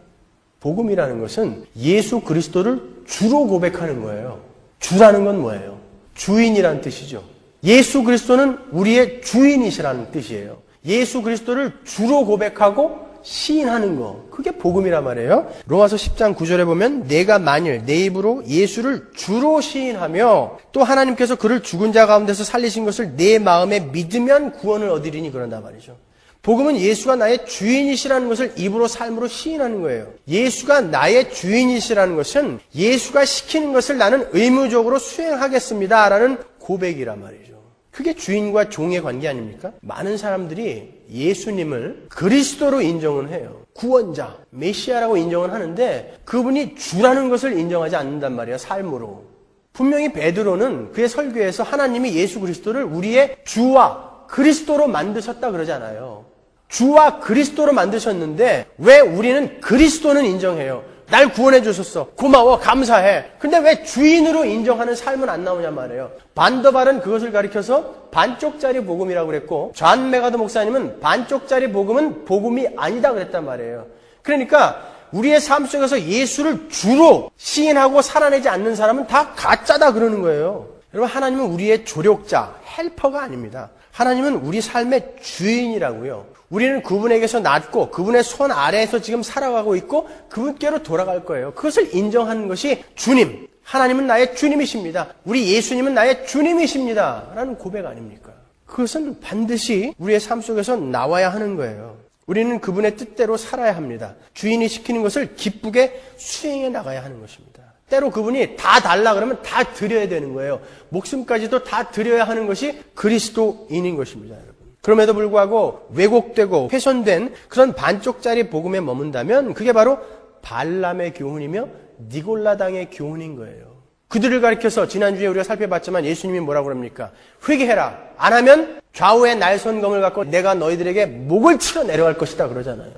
복음이라는 것은 예수 그리스도를 주로 고백하는 거예요. 주라는 건 뭐예요? 주인이라는 뜻이죠. 예수 그리스도는 우리의 주인이시라는 뜻이에요. 예수 그리스도를 주로 고백하고 시인하는 거. 그게 복음이란 말이에요. 로마서 10장 9절에 보면 내가 만일 내 입으로 예수를 주로 시인하며 또 하나님께서 그를 죽은 자 가운데서 살리신 것을 내 마음에 믿으면 구원을 얻으리니 그런단 말이죠. 복음은 예수가 나의 주인이시라는 것을 입으로 삶으로 시인하는 거예요. 예수가 나의 주인이시라는 것은 예수가 시키는 것을 나는 의무적으로 수행하겠습니다 라는 고백이란 말이죠. 그게 주인과 종의 관계 아닙니까? 많은 사람들이 예수님을 그리스도로 인정은 해요. 구원자, 메시아라고 인정은 하는데 그분이 주라는 것을 인정하지 않는단 말이에요. 삶으로. 분명히 베드로는 그의 설교에서 하나님이 예수 그리스도를 우리의 주와 그리스도로 만드셨다 그러잖아요. 주와 그리스도로 만드셨는데 왜 우리는 그리스도는 인정해요? 날 구원해 주셨어. 고마워. 감사해. 근데 왜 주인으로 인정하는 삶은 안 나오냐 말이에요. 반더발은 그것을 가리켜서 반쪽짜리 복음이라고 그랬고 존 메가더 목사님은 반쪽짜리 복음은 복음이 아니다 그랬단 말이에요. 그러니까 우리의 삶 속에서 예수를 주로 시인하고 살아내지 않는 사람은 다 가짜다 그러는 거예요. 여러분 하나님은 우리의 조력자, 헬퍼가 아닙니다. 하나님은 우리 삶의 주인이라고요. 우리는 그분에게서 낳고 그분의 손 아래에서 지금 살아가고 있고 그분께로 돌아갈 거예요. 그것을 인정하는 것이 주님, 하나님은 나의 주님이십니다. 우리 예수님은 나의 주님이십니다. 라는 고백 아닙니까? 그것은 반드시 우리의 삶 속에서 나와야 하는 거예요. 우리는 그분의 뜻대로 살아야 합니다. 주인이 시키는 것을 기쁘게 수행해 나가야 하는 것입니다. 때로 그분이 다 달라 그러면 다 드려야 되는 거예요. 목숨까지도 다 드려야 하는 것이 그리스도인인 것입니다, 여러분. 그럼에도 불구하고 왜곡되고 훼손된 그런 반쪽짜리 복음에 머문다면 그게 바로 발람의 교훈이며 니골라당의 교훈인 거예요. 그들을 가리켜서 지난주에 우리가 살펴봤지만 예수님이 뭐라고 그럽니까? 회개해라. 안 하면 좌우의 날선검을 갖고 내가 너희들에게 목을 치러 내려갈 것이다 그러잖아요.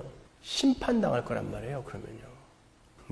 심판당할 거란 말이에요. 그러면요.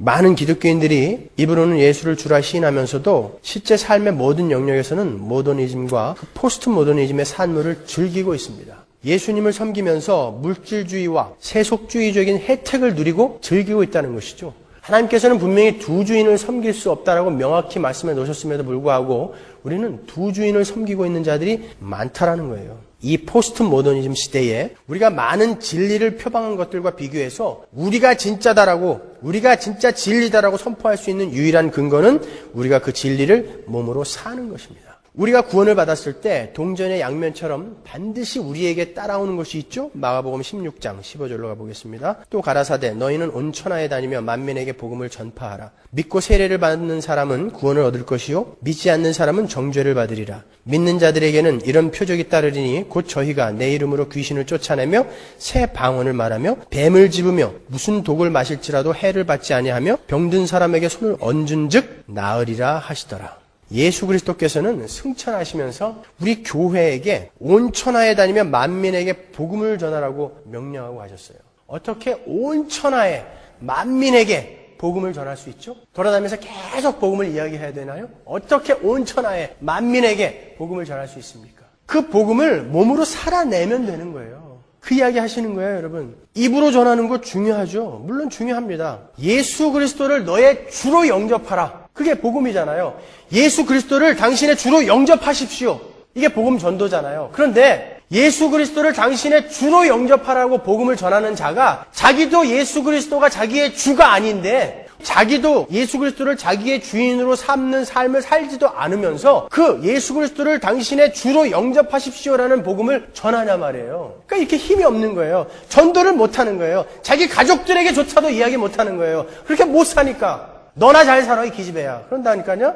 많은 기독교인들이 입으로는 예수를 주라 시인하면서도 실제 삶의 모든 영역에서는 모더니즘과 포스트 모더니즘의 산물을 즐기고 있습니다. 예수님을 섬기면서 물질주의와 세속주의적인 혜택을 누리고 즐기고 있다는 것이죠. 하나님께서는 분명히 두 주인을 섬길 수 없다라고 명확히 말씀해 놓으셨음에도 불구하고 우리는 두 주인을 섬기고 있는 자들이 많다라는 거예요. 이 포스트 모더니즘 시대에 우리가 많은 진리를 표방한 것들과 비교해서 우리가 진짜다라고, 우리가 진짜 진리다라고 선포할 수 있는 유일한 근거는 우리가 그 진리를 몸으로 사는 것입니다. 우리가 구원을 받았을 때 동전의 양면처럼 반드시 우리에게 따라오는 것이 있죠. 마가복음 16장 15절로 가보겠습니다. 또 가라사대 너희는 온 천하에 다니며 만민에게 복음을 전파하라. 믿고 세례를 받는 사람은 구원을 얻을 것이요 믿지 않는 사람은 정죄를 받으리라. 믿는 자들에게는 이런 표적이 따르리니 곧 저희가 내 이름으로 귀신을 쫓아내며 새 방언을 말하며 뱀을 집으며 무슨 독을 마실지라도 해를 받지 아니하며 병든 사람에게 손을 얹은즉 나으리라 하시더라. 예수 그리스도께서는 승천하시면서 우리 교회에게 온 천하에 다니며 만민에게 복음을 전하라고 명령하고 하셨어요. 어떻게 온 천하에 만민에게 복음을 전할 수 있죠? 돌아다니면서 계속 복음을 이야기해야 되나요? 어떻게 온 천하에 만민에게 복음을 전할 수 있습니까? 그 복음을 몸으로 살아내면 되는 거예요. 그 이야기 하시는 거예요, 여러분. 입으로 전하는 거 중요하죠. 물론 중요합니다. 예수 그리스도를 너의 주로 영접하라. 그게 복음이잖아요. 예수 그리스도를 당신의 주로 영접하십시오. 이게 복음 전도잖아요. 그런데 예수 그리스도를 당신의 주로 영접하라고 복음을 전하는 자가 자기도 예수 그리스도가 자기의 주가 아닌데 자기도 예수 그리스도를 자기의 주인으로 삼는 삶을 살지도 않으면서 그 예수 그리스도를 당신의 주로 영접하십시오라는 복음을 전하냐 말이에요. 그러니까 이렇게 힘이 없는 거예요. 전도를 못하는 거예요. 자기 가족들에게조차도 이야기 못하는 거예요. 그렇게 못 사니까. 너나 잘 살아 이 기집애야. 그런다니까요.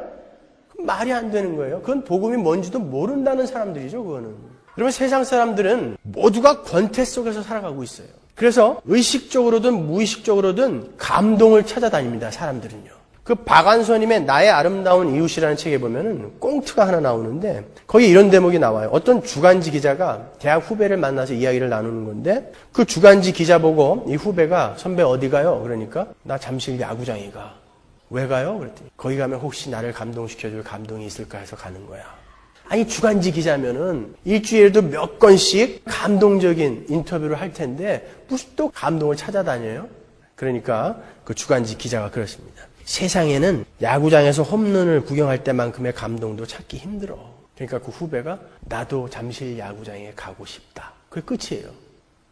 말이 안 되는 거예요. 그건 복음이 뭔지도 모른다는 사람들이죠. 그거는. 여러분 세상 사람들은 모두가 권태 속에서 살아가고 있어요. 그래서 의식적으로든 무의식적으로든 감동을 찾아다닙니다. 사람들은요. 그 박완서님의 나의 아름다운 이웃이라는 책에 보면은 꽁트가 하나 나오는데 거기 이런 대목이 나와요. 어떤 주간지 기자가 대학 후배를 만나서 이야기를 나누는 건데 그 주간지 기자 보고 이 후배가 선배 어디 가요? 그러니까 나 잠실 야구장에 가. 왜 가요? 그랬더니 거기 가면 혹시 나를 감동시켜줄 감동이 있을까 해서 가는 거야. 아니, 주간지 기자면은 일주일에도 몇 건씩 감동적인 인터뷰를 할 텐데 무슨 또 감동을 찾아다녀요? 그러니까 그 주간지 기자가 그렇습니다. 세상에는 야구장에서 홈런을 구경할 때만큼의 감동도 찾기 힘들어. 그러니까 그 후배가 나도 잠실 야구장에 가고 싶다. 그게 끝이에요.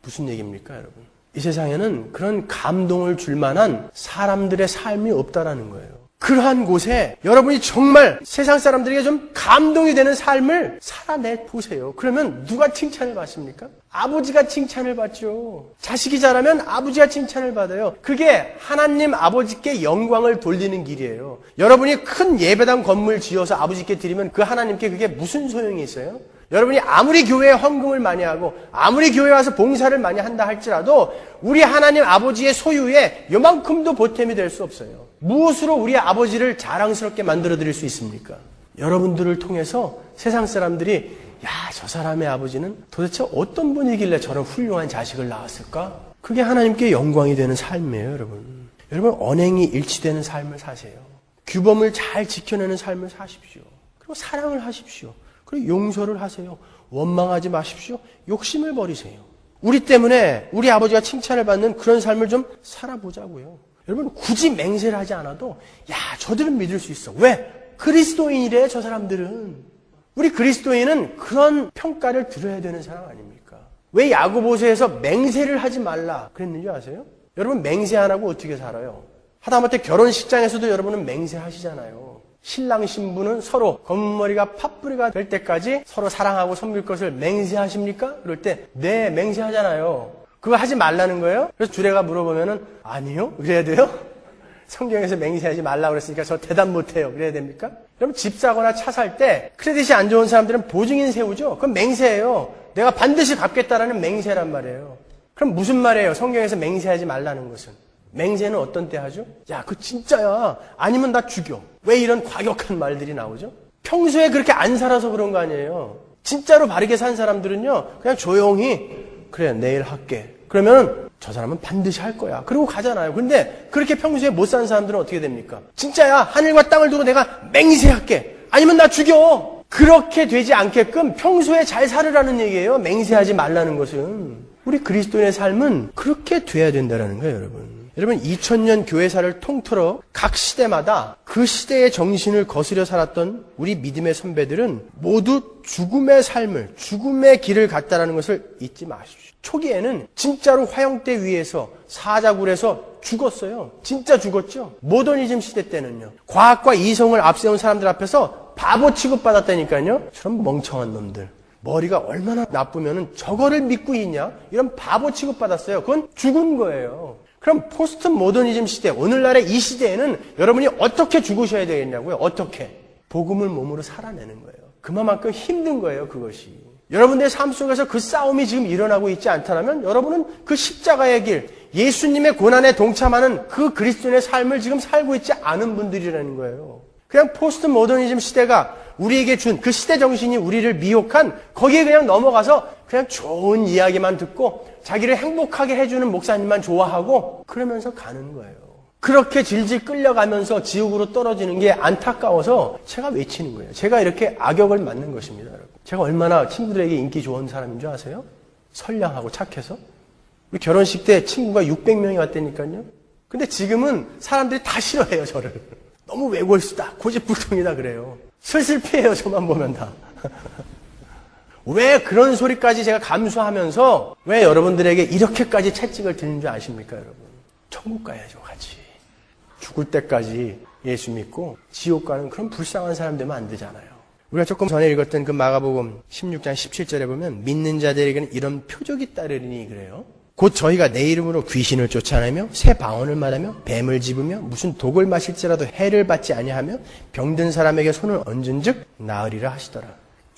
무슨 얘기입니까, 여러분? 이 세상에는 그런 감동을 줄 만한 사람들의 삶이 없다라는 거예요. 그러한 곳에 여러분이 정말 세상 사람들에게 좀 감동이 되는 삶을 살아내 보세요. 그러면 누가 칭찬을 받습니까? 아버지가 칭찬을 받죠. 자식이 자라면 아버지가 칭찬을 받아요. 그게 하나님 아버지께 영광을 돌리는 길이에요. 여러분이 큰 예배당 건물 지어서 아버지께 드리면 그 하나님께 그게 무슨 소용이 있어요? 여러분이 아무리 교회에 헌금을 많이 하고 아무리 교회에 와서 봉사를 많이 한다 할지라도 우리 하나님 아버지의 소유에 요만큼도 보탬이 될 수 없어요. 무엇으로 우리 아버지를 자랑스럽게 만들어 드릴 수 있습니까? 여러분들을 통해서 세상 사람들이 야, 저 사람의 아버지는 도대체 어떤 분이길래 저런 훌륭한 자식을 낳았을까? 그게 하나님께 영광이 되는 삶이에요, 여러분. 여러분, 언행이 일치되는 삶을 사세요. 규범을 잘 지켜내는 삶을 사십시오. 그리고 사랑을 하십시오. 그리고 용서를 하세요. 원망하지 마십시오. 욕심을 버리세요. 우리 때문에 우리 아버지가 칭찬을 받는 그런 삶을 좀 살아보자고요. 여러분, 굳이 맹세를 하지 않아도 야, 저들은 믿을 수 있어. 왜? 그리스도인이래, 저 사람들은. 우리 그리스도인은 그런 평가를 들어야 되는 사람 아닙니까? 왜 야고보서에서 맹세를 하지 말라 그랬는지 아세요? 여러분, 맹세 안 하고 어떻게 살아요? 하다못해 결혼식장에서도 여러분은 맹세하시잖아요. 신랑 신부는 서로 검은 머리가 팥뿌리가 될 때까지 서로 사랑하고 섬길 것을 맹세하십니까? 그럴 때 네, 맹세하잖아요. 그거 하지 말라는 거예요? 그래서 주례가 물어보면은 아니요? 그래야 돼요? 성경에서 맹세하지 말라고 그랬으니까 저 대답 못해요. 그래야 됩니까? 여러분, 집 사거나 차 살 때 크레딧이 안 좋은 사람들은 보증인 세우죠? 그건 맹세예요. 내가 반드시 갚겠다라는 맹세란 말이에요. 그럼 무슨 말이에요? 성경에서 맹세하지 말라는 것은. 맹세는 어떤 때 하죠? 야, 그거 진짜야. 아니면 나 죽여. 왜 이런 과격한 말들이 나오죠? 평소에 그렇게 안 살아서 그런 거 아니에요. 진짜로 바르게 산 사람들은요, 그냥 조용히 그래, 내일 할게. 그러면 저 사람은 반드시 할 거야. 그러고 가잖아요. 근데 그렇게 평소에 못 사는 사람들은 어떻게 됩니까? 진짜야, 하늘과 땅을 두고 내가 맹세할게. 아니면 나 죽여. 그렇게 되지 않게끔 평소에 잘 살으라는 얘기예요. 맹세하지 말라는 것은. 우리 그리스도인의 삶은 그렇게 돼야 된다는 거예요, 여러분. 여러분, 2000년 교회사를 통틀어 각 시대마다 그 시대의 정신을 거스려 살았던 우리 믿음의 선배들은 모두 죽음의 삶을, 죽음의 길을 갔다라는 것을 잊지 마십시오. 초기에는 진짜로 화형대 위에서 사자굴에서 죽었어요. 진짜 죽었죠. 모더니즘 시대 때는요. 과학과 이성을 앞세운 사람들 앞에서 바보 취급받았다니까요. 저런 멍청한 놈들. 머리가 얼마나 나쁘면은 저거를 믿고 있냐? 이런 바보 취급받았어요. 그건 죽은 거예요. 그럼 포스트 모더니즘 시대, 오늘날의 이 시대에는 여러분이 어떻게 죽으셔야 되겠냐고요? 어떻게? 복음을 몸으로 살아내는 거예요. 그만큼 힘든 거예요, 그것이. 여러분들의 삶 속에서 그 싸움이 지금 일어나고 있지 않다면 여러분은 그 십자가의 길, 예수님의 고난에 동참하는 그 그리스도인의 삶을 지금 살고 있지 않은 분들이라는 거예요. 그냥 포스트 모더니즘 시대가 우리에게 준 그 시대 정신이 우리를 미혹한 거기에 그냥 넘어가서 그냥 좋은 이야기만 듣고 자기를 행복하게 해주는 목사님만 좋아하고 그러면서 가는 거예요. 그렇게 질질 끌려가면서 지옥으로 떨어지는 게 안타까워서 제가 외치는 거예요. 제가 이렇게 악역을 맡는 것입니다, 여러분. 제가 얼마나 친구들에게 인기 좋은 사람인 줄 아세요? 선량하고 착해서. 우리 결혼식 때 친구가 600명이 왔다니까요. 근데 지금은 사람들이 다 싫어해요, 저를. 너무 외골수다, 고집불통이다 그래요. 슬슬 피해요, 저만 보면 다. 왜 그런 소리까지 제가 감수하면서 왜 여러분들에게 이렇게까지 채찍을 드는 줄 아십니까, 여러분? 천국 가야죠, 같이. 죽을 때까지 예수 믿고 지옥 가는 그런 불쌍한 사람 되면 안 되잖아요. 우리가 조금 전에 읽었던 그 마가복음 16장 17절에 보면 믿는 자들에게는 이런 표적이 따르리니 그래요. 곧 저희가 내 이름으로 귀신을 쫓아내며 새 방언을 말하며 뱀을 집으며 무슨 독을 마실지라도 해를 받지 아니하며 병든 사람에게 손을 얹은즉 나으리라 하시더라.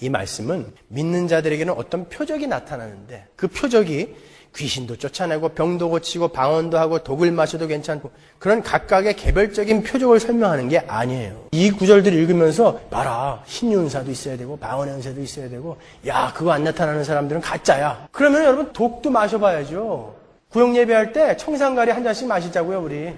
이 말씀은 믿는 자들에게는 어떤 표적이 나타나는데 그 표적이 귀신도 쫓아내고 병도 고치고 방언도 하고 독을 마셔도 괜찮고 그런 각각의 개별적인 표적을 설명하는 게 아니에요. 이 구절들을 읽으면서 봐라, 신유은사도 있어야 되고 방언의 은사도 있어야 되고 야, 그거 안 나타나는 사람들은 가짜야. 그러면 여러분 독도 마셔봐야죠. 구역 예배할 때 청산가리 한 잔씩 마시자고요, 우리.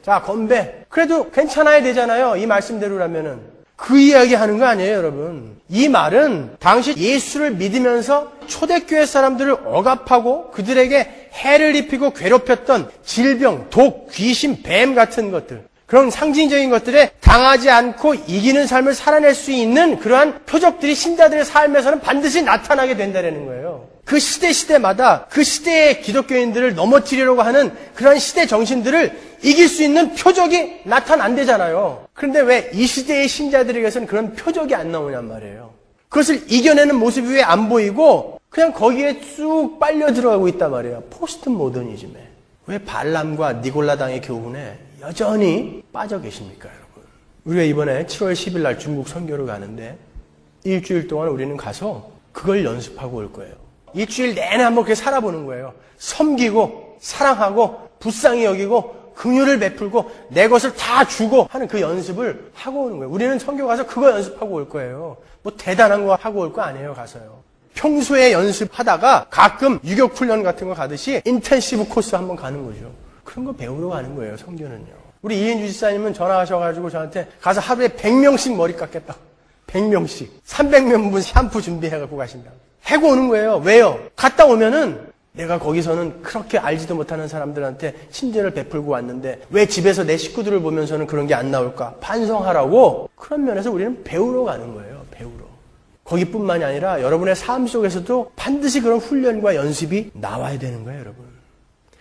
자, 건배. 그래도 괜찮아야 되잖아요, 이 말씀대로라면은. 그 이야기 하는 거 아니에요, 여러분. 이 말은 당시 예수를 믿으면서 초대교회 사람들을 억압하고 그들에게 해를 입히고 괴롭혔던 질병, 독, 귀신, 뱀 같은 것들, 그런 상징적인 것들에 당하지 않고 이기는 삶을 살아낼 수 있는 그러한 표적들이 신자들의 삶에서는 반드시 나타나게 된다는 거예요. 그 시대마다 그 시대의 기독교인들을 넘어뜨리려고 하는 그런 시대 정신들을 이길 수 있는 표적이 나타난대잖아요. 그런데 왜 이 시대의 신자들에게서는 그런 표적이 안 나오냔 말이에요. 그것을 이겨내는 모습이 왜 안 보이고 그냥 거기에 쑥 빨려 들어가고 있단 말이에요. 포스트 모더니즘에. 왜 발람과 니골라당의 교훈에 여전히 빠져 계십니까, 여러분? 우리가 이번에 7월 10일 날 중국 선교를 가는데 일주일 동안 우리는 가서 그걸 연습하고 올 거예요. 일주일 내내 한번 그렇게 살아보는 거예요. 섬기고 사랑하고 불쌍히 여기고 긍휼을 베풀고 내 것을 다 주고 하는 그 연습을 하고 오는 거예요. 우리는 선교 가서 그거 연습하고 올 거예요. 뭐 대단한 거 하고 올 거 아니에요, 가서요. 평소에 연습하다가 가끔 유격훈련 같은 거 가듯이 인텐시브 코스 한번 가는 거죠. 그런 거 배우러 가는 거예요, 선교는요. 우리 이인주 지사님은 전화하셔가지고 저한테 가서 하루에 100명씩 머리 깎겠다. 100명씩. 300명 샴푸 준비해갖고 가신다. 해고 오는 거예요. 왜요? 갔다 오면은 내가 거기서는 그렇게 알지도 못하는 사람들한테 친절을 베풀고 왔는데 왜 집에서 내 식구들을 보면서는 그런 게 안 나올까? 반성하라고. 그런 면에서 우리는 배우러 가는 거예요. 배우러. 거기뿐만이 아니라 여러분의 삶 속에서도 반드시 그런 훈련과 연습이 나와야 되는 거예요, 여러분.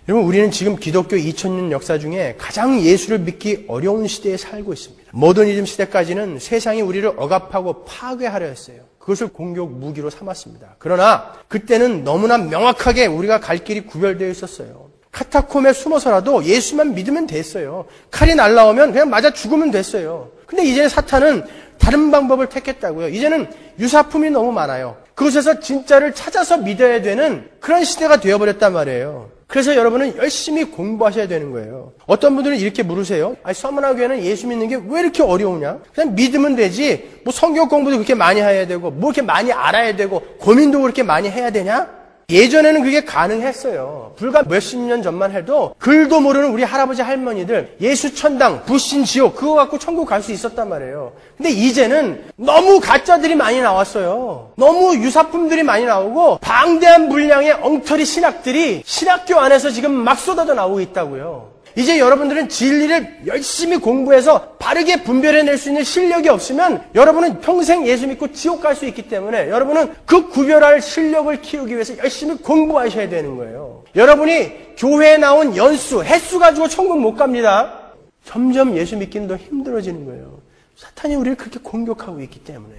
여러분, 우리는 지금 기독교 2000년 역사 중에 가장 예수를 믿기 어려운 시대에 살고 있습니다. 모더니즘 시대까지는 세상이 우리를 억압하고 파괴하려 했어요. 그것을 공격 무기로 삼았습니다. 그러나 그때는 너무나 명확하게 우리가 갈 길이 구별되어 있었어요. 카타콤에 숨어서라도 예수만 믿으면 됐어요. 칼이 날라오면 그냥 맞아 죽으면 됐어요. 근데 이제 사탄은 다른 방법을 택했다고요. 이제는 유사품이 너무 많아요. 그곳에서 진짜를 찾아서 믿어야 되는 그런 시대가 되어버렸단 말이에요. 그래서 여러분은 열심히 공부하셔야 되는 거예요. 어떤 분들은 이렇게 물으세요. 아니, 서머나교회는 예수 믿는 게 왜 이렇게 어려우냐? 그냥 믿으면 되지. 뭐 성경 공부도 그렇게 많이 해야 되고, 뭐 이렇게 많이 알아야 되고, 고민도 그렇게 많이 해야 되냐? 예전에는 그게 가능했어요. 불과 몇십 년 전만 해도 글도 모르는 우리 할아버지 할머니들 예수 천당, 불신 지옥 그거 갖고 천국 갈 수 있었단 말이에요. 근데 이제는 너무 가짜들이 많이 나왔어요. 너무 유사품들이 많이 나오고 방대한 분량의 엉터리 신학들이 신학교 안에서 지금 막 쏟아져 나오고 있다고요. 이제 여러분들은 진리를 열심히 공부해서 바르게 분별해낼 수 있는 실력이 없으면 여러분은 평생 예수 믿고 지옥 갈 수 있기 때문에 여러분은 그 구별할 실력을 키우기 위해서 열심히 공부하셔야 되는 거예요. 여러분이 교회에 나온 연수, 횟수 가지고 천국 못 갑니다. 점점 예수 믿기는 더 힘들어지는 거예요. 사탄이 우리를 그렇게 공격하고 있기 때문에.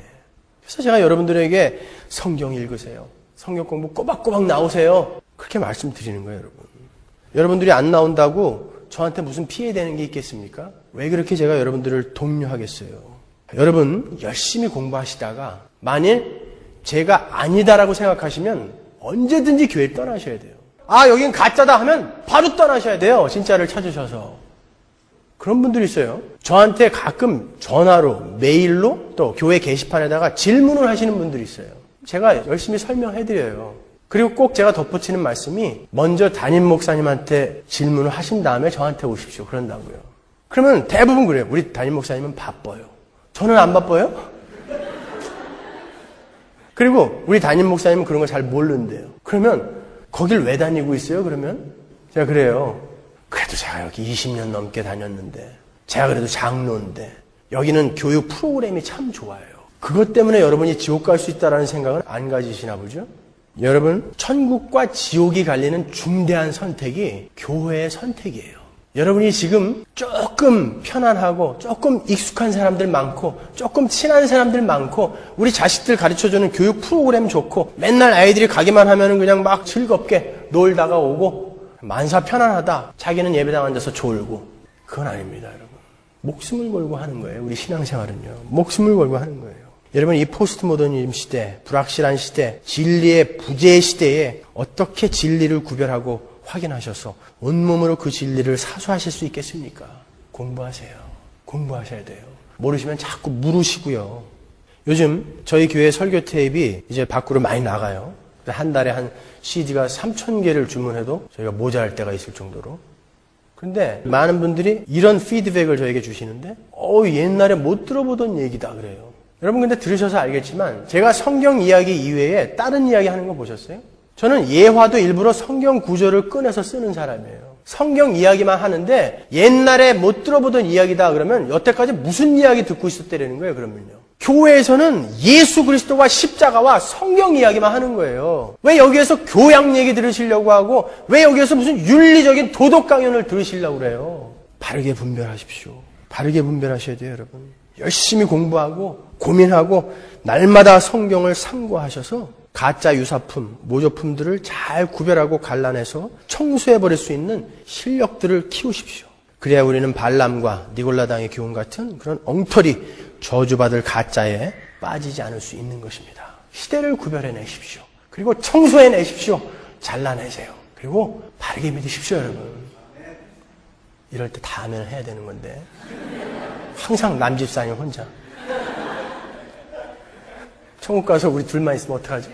그래서 제가 여러분들에게 성경 읽으세요. 성경 공부 꼬박꼬박 나오세요. 그렇게 말씀드리는 거예요, 여러분. 여러분들이 안 나온다고 저한테 무슨 피해되는 게 있겠습니까? 왜 그렇게 제가 여러분들을 독려하겠어요? 여러분 열심히 공부하시다가 만일 제가 아니다라고 생각하시면 언제든지 교회를 떠나셔야 돼요. 아, 여긴 가짜다 하면 바로 떠나셔야 돼요. 진짜를 찾으셔서. 그런 분들이 있어요. 저한테 가끔 전화로, 메일로 또 교회 게시판에다가 질문을 하시는 분들이 있어요. 제가 열심히 설명해드려요. 그리고 꼭 제가 덧붙이는 말씀이 먼저 담임 목사님한테 질문을 하신 다음에 저한테 오십시오. 그런다고요. 그러면 대부분 그래요. 우리 담임 목사님은 바빠요. 저는 안 바빠요? 그리고 우리 담임 목사님은 그런 거 잘 모르는데요. 그러면 거길 왜 다니고 있어요? 그러면 제가 그래요. 그래도 제가 여기 20년 넘게 다녔는데 제가 그래도 장로인데 여기는 교육 프로그램이 참 좋아요. 그것 때문에 여러분이 지옥 갈 수 있다는 생각은 안 가지시나 보죠? 여러분, 천국과 지옥이 갈리는 중대한 선택이 교회의 선택이에요. 여러분이 지금 조금 편안하고 조금 익숙한 사람들 많고 조금 친한 사람들 많고 우리 자식들 가르쳐주는 교육 프로그램 좋고 맨날 아이들이 가기만 하면 그냥 막 즐겁게 놀다가 오고 만사 편안하다. 자기는 예배당 앉아서 졸고. 그건 아닙니다, 여러분. 목숨을 걸고 하는 거예요. 우리 신앙생활은요. 목숨을 걸고 하는 거예요. 여러분, 이 포스트 모더니즘 시대, 불확실한 시대, 진리의 부재 시대에 어떻게 진리를 구별하고 확인하셔서 온몸으로 그 진리를 사수하실 수 있겠습니까? 공부하세요. 공부하셔야 돼요. 모르시면 자꾸 물으시고요. 요즘 저희 교회 설교 테이프가 이제 밖으로 많이 나가요. 한 달에 한 CD가 3,000개를 주문해도 저희가 모자랄 때가 있을 정도로. 근데 많은 분들이 이런 피드백을 저에게 주시는데 옛날에 못 들어보던 얘기다 그래요. 여러분 근데 들으셔서 알겠지만 제가 성경 이야기 이외에 다른 이야기 하는 거 보셨어요? 저는 예화도 일부러 성경 구절을 꺼내서 쓰는 사람이에요. 성경 이야기만 하는데 옛날에 못 들어보던 이야기다 그러면 여태까지 무슨 이야기 듣고 있었다라는 거예요. 그러면요. 교회에서는 예수 그리스도와 십자가와 성경 이야기만 하는 거예요. 왜 여기에서 교양 얘기 들으시려고 하고 왜 여기에서 무슨 윤리적인 도덕 강연을 들으시려고 그래요. 바르게 분별하십시오. 바르게 분별하셔야 돼요, 여러분. 열심히 공부하고 고민하고 날마다 성경을 상고하셔서 가짜 유사품, 모조품들을 잘 구별하고 갈라내서 청소해버릴 수 있는 실력들을 키우십시오. 그래야 우리는 발람과 니골라당의 교훈 같은 그런 엉터리 저주받을 가짜에 빠지지 않을 수 있는 것입니다. 시대를 구별해내십시오. 그리고 청소해내십시오. 잘라내세요. 그리고 바르게 믿으십시오, 여러분. 이럴 때 다 하면 해야 되는 건데 항상 남집사님 혼자 천국 가서 우리 둘만 있으면 어떡하죠?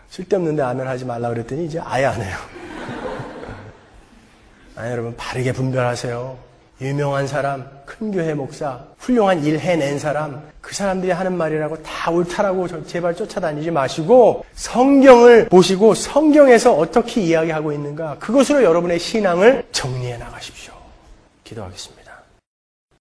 쓸데없는데 아멘 하지 말라 그랬더니 이제 아예 안 해요. 아니 여러분 바르게 분별하세요. 유명한 사람, 큰 교회 목사, 훌륭한 일 해낸 사람, 그 사람들이 하는 말이라고 다 옳다라고 제발 쫓아다니지 마시고 성경을 보시고 성경에서 어떻게 이야기하고 있는가 그것으로 여러분의 신앙을 정리해 나가십시오. 기도하겠습니다.